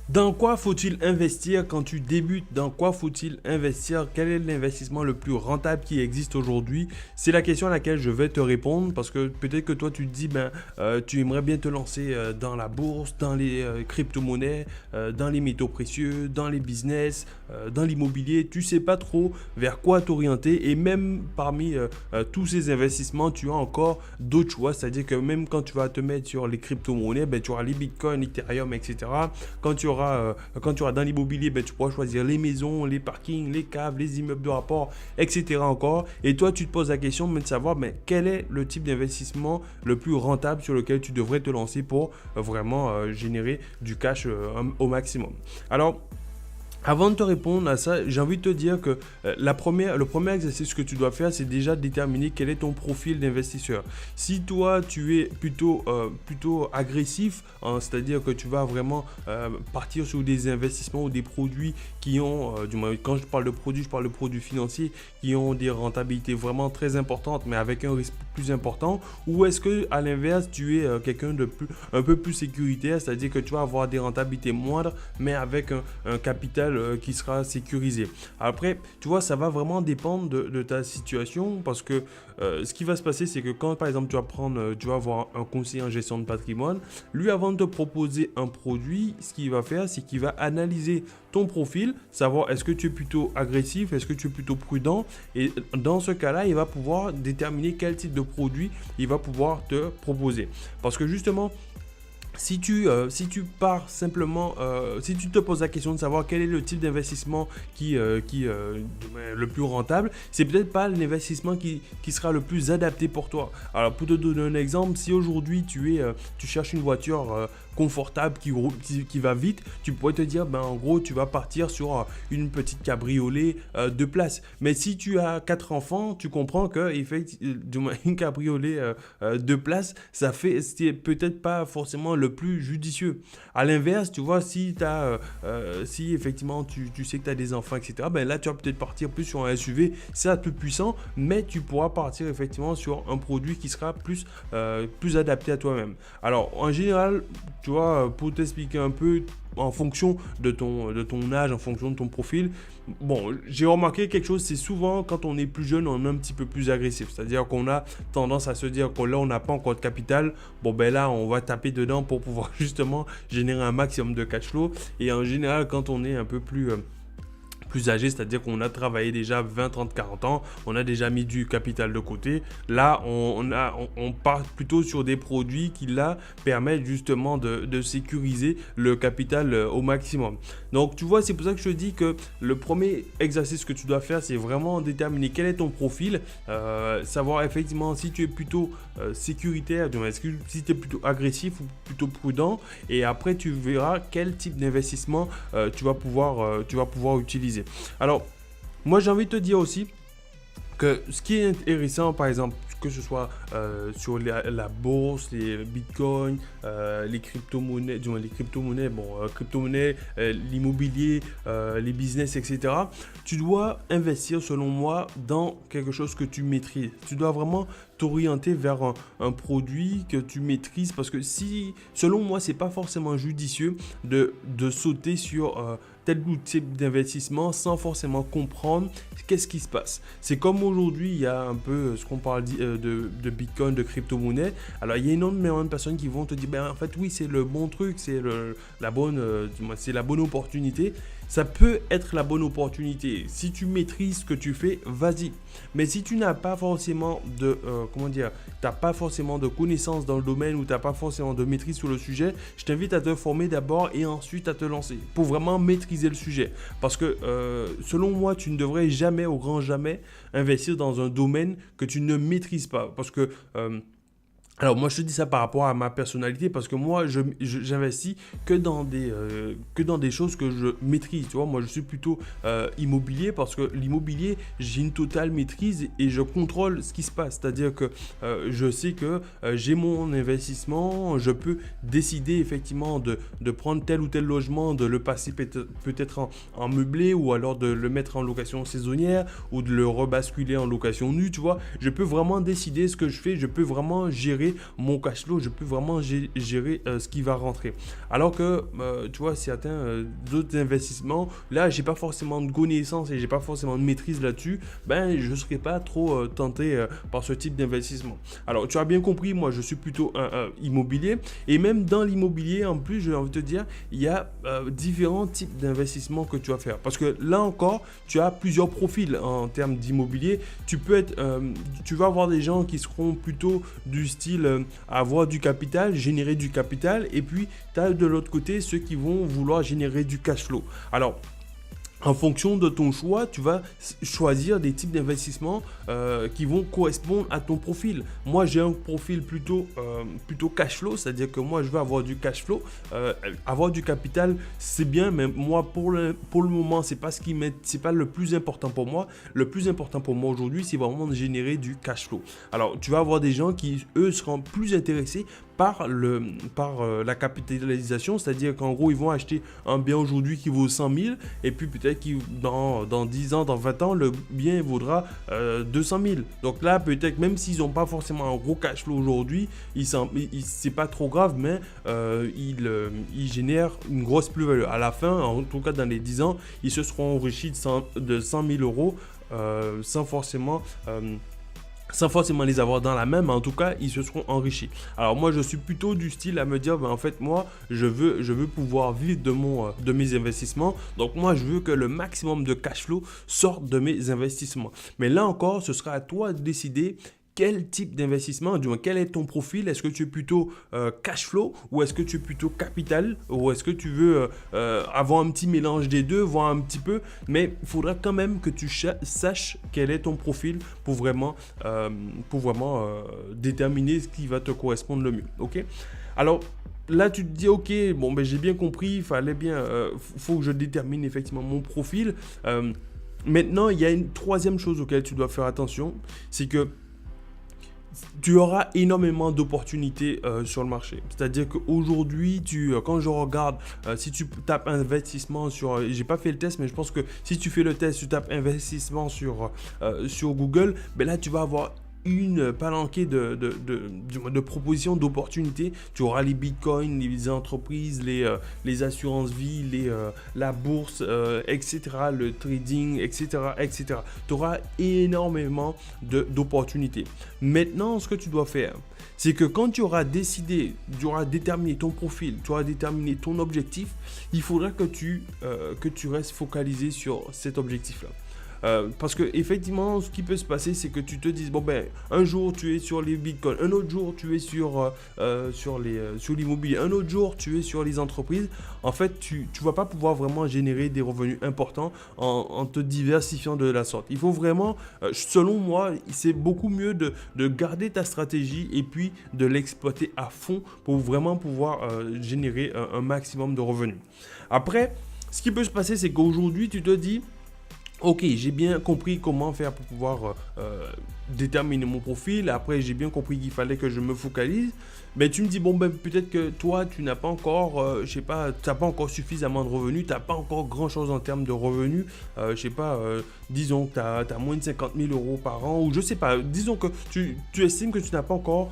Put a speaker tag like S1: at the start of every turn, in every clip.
S1: Dans quoi faut-il investir quand tu débutes? Dans quoi faut-il investir? Quel est l'investissement le plus rentable qui existe aujourd'hui? C'est la question à laquelle je vais te répondre parce que peut-être que toi tu te dis tu aimerais bien te lancer dans la bourse, dans les crypto-monnaies, dans les métaux précieux, dans les business, dans l'immobilier. Tu sais pas trop vers quoi t'orienter et même parmi tous ces investissements, tu as encore d'autres choix. C'est-à-dire que même quand tu vas te mettre sur les crypto-monnaies, tu auras les bitcoins, Ethereum, etc. Quand tu auras dans l'immobilier, tu pourras choisir les maisons, les parkings, les caves, les immeubles de rapport, etc. encore. Et toi, tu te poses la question de savoir quel est le type d'investissement le plus rentable sur lequel tu devrais te lancer pour vraiment générer du cash au maximum. Alors, avant de te répondre à ça, j'ai envie de te dire que le premier exercice que tu dois faire, c'est déjà déterminer quel est ton profil d'investisseur. Si toi, tu es plutôt agressif, hein, c'est-à-dire que tu vas vraiment partir sur des investissements ou des produits qui ont, du moins quand je parle de produits, je parle de produits financiers qui ont des rentabilités vraiment très importantes, mais avec un risque plus important, ou est-ce que à l'inverse, tu es quelqu'un de un peu plus sécuritaire, c'est-à-dire que tu vas avoir des rentabilités moindres, mais avec un capital qui sera sécurisé. Après, tu vois, ça va vraiment dépendre de ta situation parce que ce qui va se passer, c'est que quand, par exemple, tu vas avoir un conseiller en gestion de patrimoine, lui, avant de te proposer un produit, ce qu'il va faire, c'est qu'il va analyser ton profil, savoir est-ce que tu es plutôt agressif, est-ce que tu es plutôt prudent, et dans ce cas-là, il va pouvoir déterminer quel type de produit il va pouvoir te proposer. Parce que justement, si tu pars simplement, si tu te poses la question de savoir quel est le type d'investissement qui le plus rentable, c'est peut-être pas l'investissement qui sera le plus adapté pour toi. Alors pour te donner un exemple, si aujourd'hui tu cherches une voiture confortable qui va vite, tu pourrais te dire en gros tu vas partir sur une petite cabriolet de place. Mais si tu as 4 enfants, tu comprends que effectivement une cabriolet de place, c'est peut-être pas forcément le plus judicieux. À l'inverse, tu vois, si effectivement tu sais que tu as des enfants, etc., là tu vas peut-être partir plus sur un SUV, c'est plus puissant, mais tu pourras partir effectivement sur un produit qui sera plus adapté à toi-même. Alors en général, tu vois, pour t'expliquer un peu en fonction de ton âge, en fonction de ton profil, bon, j'ai remarqué quelque chose, c'est souvent quand on est plus jeune, on est un petit peu plus agressif. C'est-à-dire qu'on a tendance à se dire que là, on n'a pas encore de capital. Bon, là, on va taper dedans pour pouvoir justement générer un maximum de cash flow. Et en général, quand on est un peu plus âgé, c'est-à-dire qu'on a travaillé déjà 20, 30, 40 ans, on a déjà mis du capital de côté. Là, on part plutôt sur des produits qui là permettent justement de sécuriser le capital au maximum. Donc tu vois, c'est pour ça que je te dis que le premier exercice que tu dois faire, c'est vraiment déterminer quel est ton profil, savoir effectivement si tu es plutôt sécuritaire, si tu es plutôt agressif ou plutôt prudent, et après tu verras quel type d'investissement tu vas pouvoir utiliser. Alors, moi j'ai envie de te dire aussi que ce qui est intéressant, par exemple, que ce soit sur la bourse, les bitcoins, les crypto-monnaies, l'immobilier, les business, etc. Tu dois investir, selon moi, dans quelque chose que tu maîtrises. Tu dois vraiment t'orienter vers un produit que tu maîtrises parce que selon moi, c'est pas forcément judicieux de sauter sur tel ou tel type d'investissement sans forcément comprendre qu'est-ce qui se passe. C'est comme aujourd'hui, il y a un peu ce qu'on parle de Bitcoin, de crypto-monnaie. Alors, il y a énormément de personnes qui vont te dire, en fait, oui, c'est le bon truc, c'est la bonne opportunité. Ça peut être la bonne opportunité. Si tu maîtrises ce que tu fais, vas-y. Mais si tu n'as pas forcément t'as pas forcément de connaissances dans le domaine ou tu n'as pas forcément de maîtrise sur le sujet, je t'invite à te former d'abord et ensuite à te lancer pour vraiment maîtriser le sujet. Parce que selon moi, tu ne devrais jamais, au grand jamais, investir dans un domaine que tu ne maîtrises pas. Parce que alors moi je te dis ça par rapport à ma personnalité parce que moi j'investis que dans des choses que je maîtrise, tu vois. Moi je suis plutôt immobilier parce que l'immobilier j'ai une totale maîtrise et je contrôle ce qui se passe, c'est-à-dire que je sais que j'ai mon investissement, je peux décider effectivement de prendre tel ou tel logement, de le passer peut-être en meublé ou alors de le mettre en location saisonnière ou de le rebasculer en location nue, tu vois. Je peux vraiment décider ce que je fais, je peux vraiment gérer gérer mon cash flow, je peux vraiment gérer ce qui va rentrer. Alors que, tu vois, certains d'autres investissements, là, j'ai pas forcément de connaissances et j'ai pas forcément de maîtrise là-dessus, ben, je serais pas trop tenté par ce type d'investissement. Alors, tu as bien compris, moi, je suis plutôt un immobilier et même dans l'immobilier, en plus, je vais envie de te dire, il y a différents types d'investissements que tu vas faire. Parce que là encore, tu as plusieurs profils en termes d'immobilier. Tu vas avoir des gens qui seront plutôt du style avoir du capital, générer du capital, et puis tu as de l'autre côté ceux qui vont vouloir générer du cash flow. Alors, en fonction de ton choix, tu vas choisir des types d'investissements qui vont correspondre à ton profil. Moi, j'ai un profil plutôt cash flow, c'est-à-dire que moi, je veux avoir du cash flow. Avoir du capital, c'est bien, mais moi, pour le moment, c'est pas le plus important pour moi. Le plus important pour moi aujourd'hui, c'est vraiment de générer du cash flow. Alors, tu vas avoir des gens qui, eux, seront plus intéressés par la capitalisation, c'est-à-dire qu'en gros, ils vont acheter un bien aujourd'hui qui vaut 100 000 et puis peut-être que dans 10 ans, dans 20 ans, le bien vaudra 200 000. Donc là, peut-être même s'ils n'ont pas forcément un gros cash flow aujourd'hui, c'est pas trop grave, mais ils génèrent une grosse plus-value. À la fin, en tout cas dans les 10 ans, ils se seront enrichis de 100 000 euros sans forcément les avoir dans la main, mais en tout cas, ils se seront enrichis. Alors moi, je suis plutôt du style à me dire, ben, en fait, moi, je veux pouvoir vivre de mes investissements. Donc moi, je veux que le maximum de cash flow sorte de mes investissements. Mais là encore, ce sera à toi de décider quel type d'investissement, du moins quel est ton profil. Est-ce que tu es plutôt cash flow ou est-ce que tu es plutôt capital ou est-ce que tu veux avoir un petit mélange des deux, voir un petit peu, mais il faudra quand même que tu saches quel est ton profil pour vraiment déterminer ce qui va te correspondre le mieux. Ok? Alors, là, tu te dis, ok, bon, ben, j'ai bien compris, il fallait bien, faut que je détermine effectivement mon profil. Maintenant, il y a une troisième chose auquel tu dois faire attention, c'est que tu auras énormément d'opportunités sur le marché. C'est-à-dire qu'aujourd'hui, quand je regarde, si tu tapes investissement j'ai pas fait le test, mais je pense que si tu fais le test, tu tapes investissement sur Google, ben là, tu vas avoir une palanquée de propositions, d'opportunités. Tu auras les bitcoins, les entreprises, les assurances vie, la bourse, etc., le trading, etc., etc. Tu auras énormément d'opportunités. Maintenant, ce que tu dois faire, c'est que quand tu auras décidé, tu auras déterminé ton profil, tu auras déterminé ton objectif, il faudra que tu restes focalisé sur cet objectif-là. Parce que effectivement, ce qui peut se passer, c'est que tu te dises, bon ben, un jour tu es sur les bitcoins, un autre jour tu es sur l'immobilier, un autre jour tu es sur les entreprises. En fait, tu vas pas pouvoir vraiment générer des revenus importants en te diversifiant de la sorte. Il faut vraiment, selon moi, c'est beaucoup mieux de garder ta stratégie et puis de l'exploiter à fond pour vraiment pouvoir générer un maximum de revenus. Après, ce qui peut se passer, c'est qu'aujourd'hui, tu te dis, ok, j'ai bien compris comment faire pour pouvoir déterminer mon profil. Après, j'ai bien compris qu'il fallait que je me focalise. Mais tu me dis, bon, ben, peut-être que toi, tu n'as pas encore, tu n'as pas encore suffisamment de revenus. Tu n'as pas encore grand-chose en termes de revenus. Disons que tu as moins de 50 000 euros par an. Ou je sais pas, disons que tu estimes que tu n'as pas encore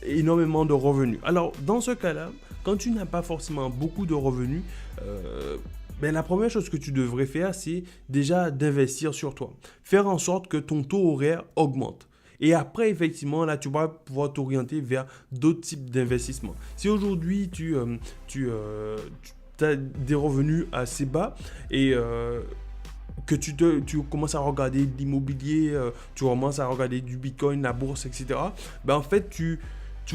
S1: énormément de revenus. Alors, dans ce cas-là, quand tu n'as pas forcément beaucoup de revenus, ben, la première chose que tu devrais faire, c'est déjà d'investir sur toi. Faire en sorte que ton taux horaire augmente. Et après, effectivement, là, tu vas pouvoir t'orienter vers d'autres types d'investissements. Si aujourd'hui, tu as des revenus assez bas et que tu commences à regarder de l'immobilier, tu commences à regarder du bitcoin, la bourse, etc., ben, en fait, tu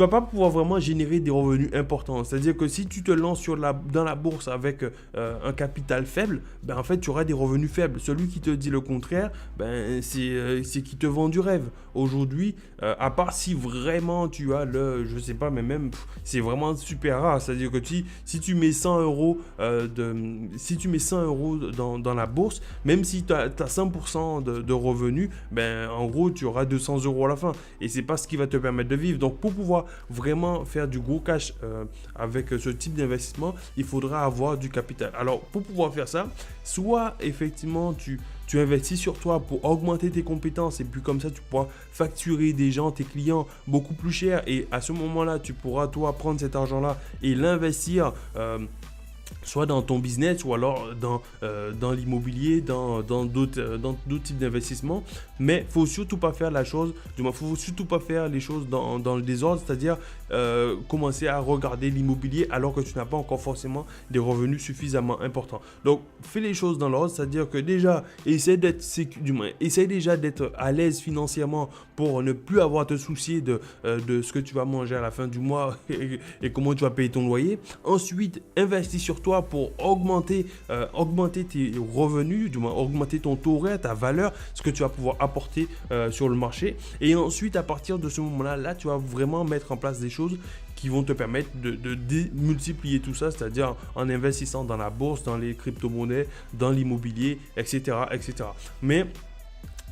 S1: vas pas pouvoir vraiment générer des revenus importants. C'est-à-dire que si tu te lances dans la bourse avec un capital faible, ben en fait, tu auras des revenus faibles. Celui qui te dit le contraire, ben c'est qui te vend du rêve. Aujourd'hui, à part si vraiment tu as je sais pas, mais même, c'est vraiment super rare. C'est-à-dire que si tu mets 100 euros dans la bourse, même si tu as 100% de revenus, ben en gros, tu auras 200 euros à la fin. Et c'est pas ce qui va te permettre de vivre. Donc, pour pouvoir pouvoir vraiment faire du gros cash avec ce type d'investissement, il faudra avoir du capital. Alors, pour pouvoir faire ça, soit effectivement tu investis sur toi pour augmenter tes compétences et puis comme ça tu pourras facturer des gens, tes clients beaucoup plus cher et à ce moment-là tu pourras toi prendre cet argent-là et l'investir soit dans ton business ou alors dans l'immobilier, dans d'autres types d'investissements. Mais faut surtout pas faire la chose, du moins faut surtout pas faire les choses dans le désordre, c'est-à-dire commencer à regarder l'immobilier alors que tu n'as pas encore forcément des revenus suffisamment importants. Donc fais les choses dans l'ordre, c'est-à-dire que déjà essaie déjà d'être à l'aise financièrement pour ne plus avoir à te soucier de ce que tu vas manger à la fin du mois et comment tu vas payer ton loyer. Ensuite, investis sur toi pour augmenter tes revenus, du moins augmenter ton taux horaire, ta valeur, ce que tu vas pouvoir apporter sur le marché. Et ensuite, à partir de ce moment-là, là, tu vas vraiment mettre en place des choses qui vont te permettre de démultiplier tout ça, c'est-à-dire en investissant dans la bourse, dans les crypto-monnaies, dans l'immobilier, etc., etc. Mais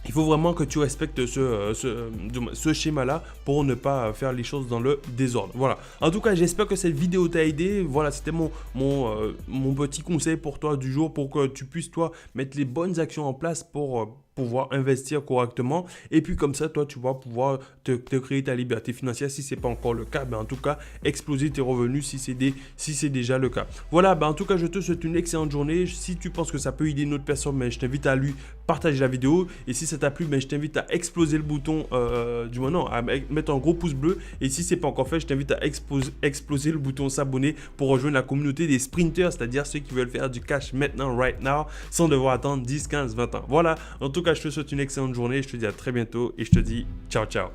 S1: il faut vraiment que tu respectes ce schéma-là pour ne pas faire les choses dans le désordre. Voilà. En tout cas, j'espère que cette vidéo t'a aidé. Voilà, c'était mon petit conseil pour toi du jour pour que tu puisses, toi, mettre les bonnes actions en place pour pouvoir investir correctement. Et puis comme ça, toi, tu vas pouvoir te créer ta liberté financière si ce n'est pas encore le cas. Ben, en tout cas, exploser tes revenus si c'est déjà le cas. Voilà, ben, en tout cas, je te souhaite une excellente journée. Si tu penses que ça peut aider une autre personne, ben, je t'invite à lui partager la vidéo. Et si ça t'a plu, ben, je t'invite à exploser le bouton, à mettre un gros pouce bleu. Et si ce n'est pas encore fait, je t'invite à exploser le bouton s'abonner pour rejoindre la communauté des sprinters, c'est-à-dire ceux qui veulent faire du cash maintenant, right now, sans devoir attendre 10, 15, 20 ans. Voilà, en tout cas, je te souhaite une excellente journée. Je te dis à très bientôt et je te dis ciao, ciao.